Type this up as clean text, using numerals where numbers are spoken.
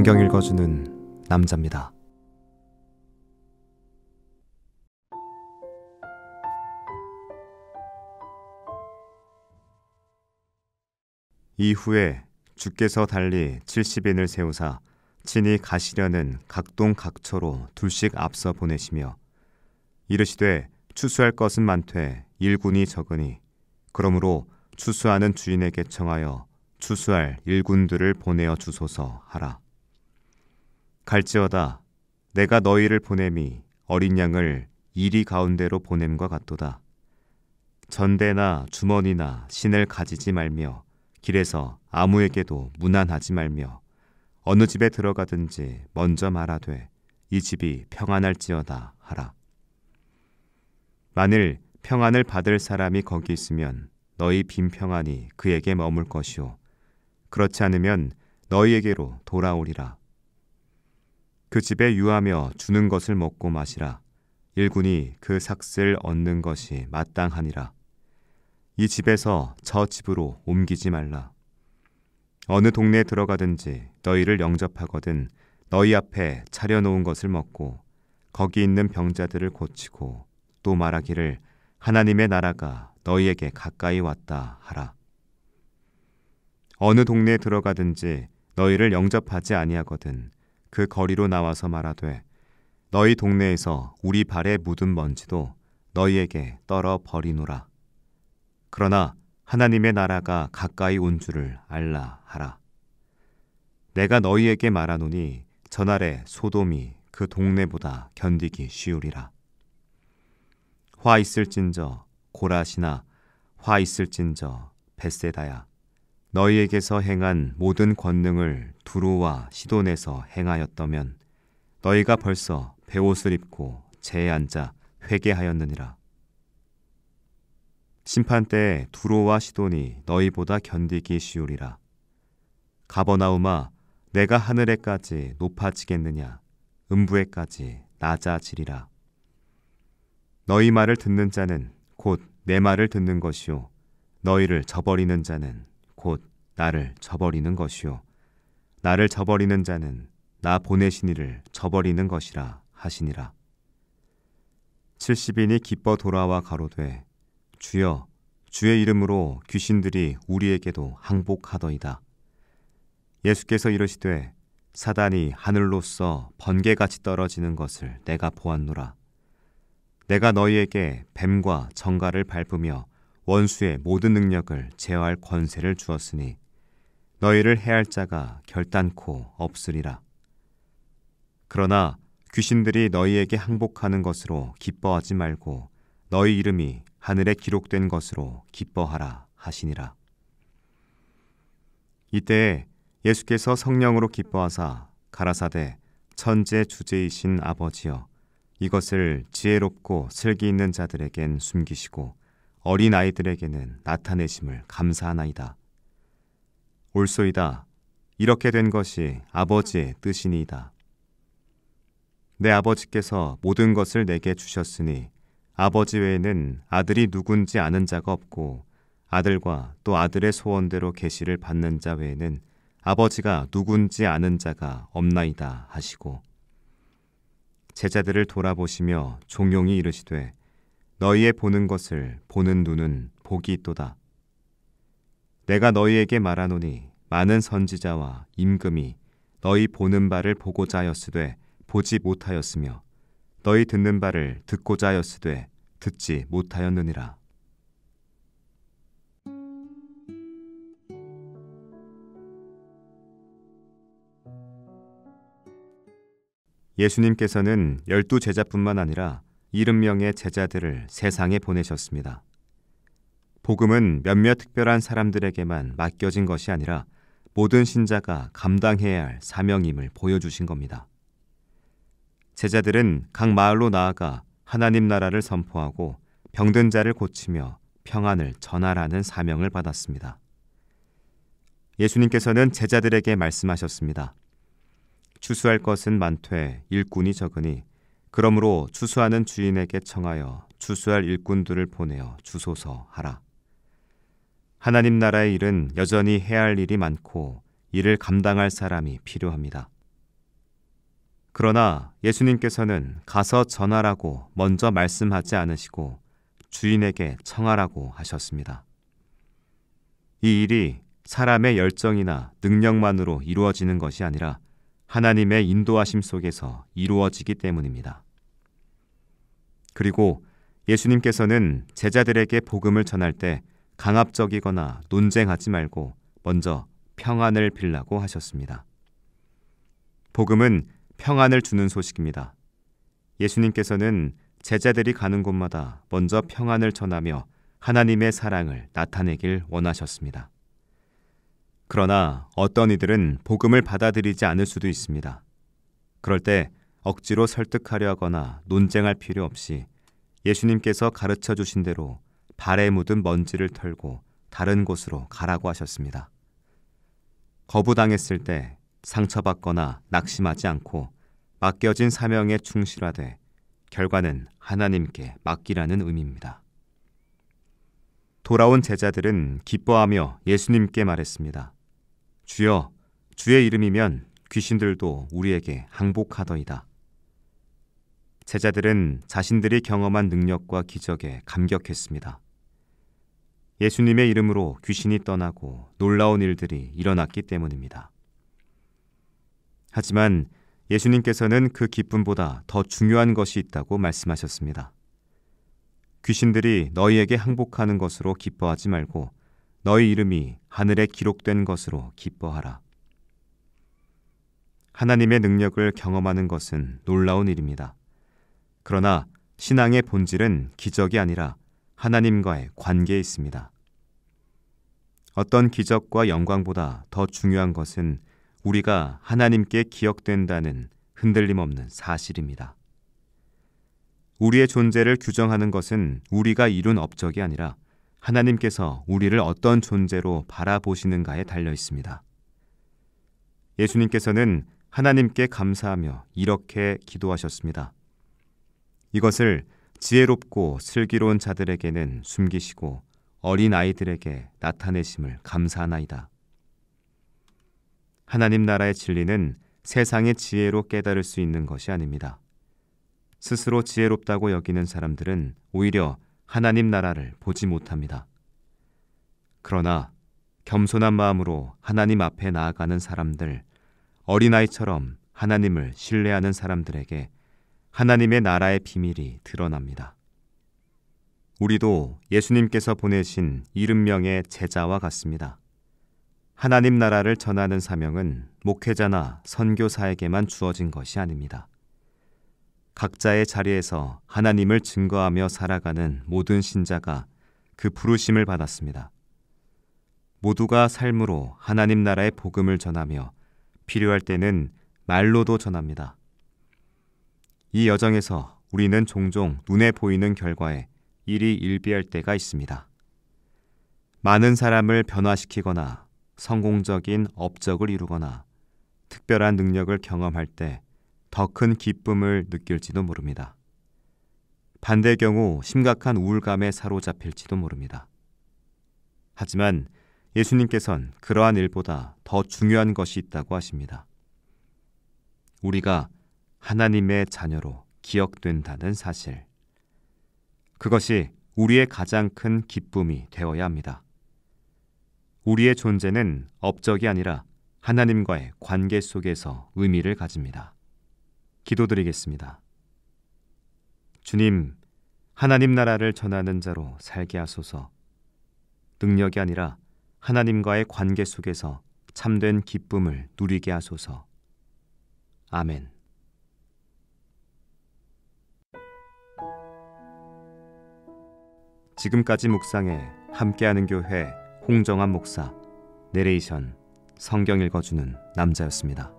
성경 읽어주는 남자입니다. 이후에 주께서 달리 70인을 세우사 친히 가시려는 각동 각처로 둘씩 앞서 보내시며 이르시되 추수할 것은 많되 일꾼이 적으니 그러므로 추수하는 주인에게 청하여 추수할 일꾼들을 보내어 주소서 하라. 갈지어다 내가 너희를 보냄이 어린 양을 이리 가운데로 보냄과 같도다. 전대나 주머니나 신을 가지지 말며 길에서 아무에게도 무난하지 말며 어느 집에 들어가든지 먼저 말하되 이 집이 평안할지어다 하라. 만일 평안을 받을 사람이 거기 있으면 너희 빈 평안이 그에게 머물 것이요 그렇지 않으면 너희에게로 돌아오리라. 그 집에 유하며 주는 것을 먹고 마시라. 일꾼이 그 삭슬 얻는 것이 마땅하니라. 이 집에서 저 집으로 옮기지 말라. 어느 동네에 들어가든지 너희를 영접하거든 너희 앞에 차려놓은 것을 먹고 거기 있는 병자들을 고치고 또 말하기를 하나님의 나라가 너희에게 가까이 왔다 하라. 어느 동네에 들어가든지 너희를 영접하지 아니하거든 그 거리로 나와서 말하되 너희 동네에서 우리 발에 묻은 먼지도 너희에게 떨어 버리노라. 그러나 하나님의 나라가 가까이 온 줄을 알라 하라. 내가 너희에게 말하노니 전날에 소돔이 그 동네보다 견디기 쉬우리라. 화 있을진저 고라시나 화 있을진저 벳세다야 너희에게서 행한 모든 권능을 두로와 시돈에서 행하였다면 너희가 벌써 베옷을 입고 재에 앉아 회개하였느니라. 심판때에 두로와 시돈이 너희보다 견디기 쉬우리라. 가버나움아 내가 하늘에까지 높아지겠느냐 음부에까지 낮아지리라. 너희 말을 듣는 자는 곧 내 말을 듣는 것이요 너희를 저버리는 자는 곧 나를 저버리는 것이요 나를 저버리는 자는 나 보내신 이를 저버리는 것이라 하시니라. 70인이 기뻐 돌아와 가로되 주여 주의 이름으로 귀신들이 우리에게도 항복하더이다. 예수께서 이르시되 사단이 하늘로서 번개같이 떨어지는 것을 내가 보았노라. 내가 너희에게 뱀과 정갈을 밟으며 원수의 모든 능력을 제어할 권세를 주었으니 너희를 해할 자가 결단코 없으리라. 그러나 귀신들이 너희에게 항복하는 것으로 기뻐하지 말고 너희 이름이 하늘에 기록된 것으로 기뻐하라 하시니라. 이때에 예수께서 성령으로 기뻐하사 가라사대 천재 주제이신 아버지여 이것을 지혜롭고 슬기 있는 자들에겐 숨기시고 어린 아이들에게는 나타내심을 감사하나이다. 옳소이다. 이렇게 된 것이 아버지의 뜻이니이다. 내 아버지께서 모든 것을 내게 주셨으니 아버지 외에는 아들이 누군지 아는 자가 없고 아들과 또 아들의 소원대로 계시를 받는 자 외에는 아버지가 누군지 아는 자가 없나이다 하시고 제자들을 돌아보시며 종용이 이르시되 너희의 보는 것을 보는 눈은 복이 있도다. 내가 너희에게 말하노니 많은 선지자와 임금이 너희 보는 바를 보고자 하였으되 보지 못하였으며 너희 듣는 바를 듣고자 하였으되 듣지 못하였느니라. 예수님께서는 12 제자뿐만 아니라 70명의 제자들을 세상에 보내셨습니다. 복음은 몇몇 특별한 사람들에게만 맡겨진 것이 아니라 모든 신자가 감당해야 할 사명임을 보여주신 겁니다. 제자들은 각 마을로 나아가 하나님 나라를 선포하고 병든 자를 고치며 평안을 전하라는 사명을 받았습니다. 예수님께서는 제자들에게 말씀하셨습니다. 추수할 것은 많되 일꾼이 적으니 그러므로 추수하는 주인에게 청하여 추수할 일꾼들을 보내어 주소서 하라. 하나님 나라의 일은 여전히 해야 할 일이 많고 이를 감당할 사람이 필요합니다. 그러나 예수님께서는 가서 전하라고 먼저 말씀하지 않으시고 주인에게 청하라고 하셨습니다. 이 일이 사람의 열정이나 능력만으로 이루어지는 것이 아니라 하나님의 인도하심 속에서 이루어지기 때문입니다. 그리고 예수님께서는 제자들에게 복음을 전할 때 강압적이거나 논쟁하지 말고 먼저 평안을 빌라고 하셨습니다. 복음은 평안을 주는 소식입니다. 예수님께서는 제자들이 가는 곳마다 먼저 평안을 전하며 하나님의 사랑을 나타내길 원하셨습니다. 그러나 어떤 이들은 복음을 받아들이지 않을 수도 있습니다. 그럴 때 억지로 설득하려 하거나 논쟁할 필요 없이 예수님께서 가르쳐 주신 대로 발에 묻은 먼지를 털고 다른 곳으로 가라고 하셨습니다. 거부당했을 때 상처받거나 낙심하지 않고 맡겨진 사명에 충실하되 결과는 하나님께 맡기라는 의미입니다. 돌아온 제자들은 기뻐하며 예수님께 말했습니다. 주여, 주의 이름이면 귀신들도 우리에게 항복하더이다. 제자들은 자신들이 경험한 능력과 기적에 감격했습니다. 예수님의 이름으로 귀신이 떠나고 놀라운 일들이 일어났기 때문입니다. 하지만 예수님께서는 그 기쁨보다 더 중요한 것이 있다고 말씀하셨습니다. 귀신들이 너희에게 항복하는 것으로 기뻐하지 말고 너희 이름이 하늘에 기록된 것으로 기뻐하라. 하나님의 능력을 경험하는 것은 놀라운 일입니다. 그러나 신앙의 본질은 기적이 아니라 하나님과의 관계에 있습니다. 어떤 기적과 영광보다 더 중요한 것은 우리가 하나님께 기억된다는 흔들림 없는 사실입니다. 우리의 존재를 규정하는 것은 우리가 이룬 업적이 아니라 하나님께서 우리를 어떤 존재로 바라보시는가에 달려 있습니다. 예수님께서는 하나님께 감사하며 이렇게 기도하셨습니다. 이것을 지혜롭고 슬기로운 자들에게는 숨기시고 어린 아이들에게 나타내심을 감사하나이다. 하나님 나라의 진리는 세상의 지혜로 깨달을 수 있는 것이 아닙니다. 스스로 지혜롭다고 여기는 사람들은 오히려 하나님 나라를 보지 못합니다. 그러나 겸손한 마음으로 하나님 앞에 나아가는 사람들, 어린아이처럼 하나님을 신뢰하는 사람들에게 하나님의 나라의 비밀이 드러납니다. 우리도 예수님께서 보내신 70명의 제자와 같습니다. 하나님 나라를 전하는 사명은 목회자나 선교사에게만 주어진 것이 아닙니다. 각자의 자리에서 하나님을 증거하며 살아가는 모든 신자가 그 부르심을 받았습니다. 모두가 삶으로 하나님 나라의 복음을 전하며 필요할 때는 말로도 전합니다. 이 여정에서 우리는 종종 눈에 보이는 결과에 일이 일비할 때가 있습니다. 많은 사람을 변화시키거나 성공적인 업적을 이루거나 특별한 능력을 경험할 때 더 큰 기쁨을 느낄지도 모릅니다. 반대의 경우 심각한 우울감에 사로잡힐지도 모릅니다. 하지만 예수님께서는 그러한 일보다 더 중요한 것이 있다고 하십니다. 우리가 하나님의 자녀로 기억된다는 사실. 그것이 우리의 가장 큰 기쁨이 되어야 합니다. 우리의 존재는 업적이 아니라 하나님과의 관계 속에서 의미를 가집니다. 기도드리겠습니다. 주님, 하나님 나라를 전하는 자로 살게 하소서. 능력이 아니라 하나님과의 관계 속에서 참된 기쁨을 누리게 하소서. 아멘. 지금까지 묵상해 함께하는 교회 홍정한 목사, 내레이션 성경 읽어주는 남자였습니다.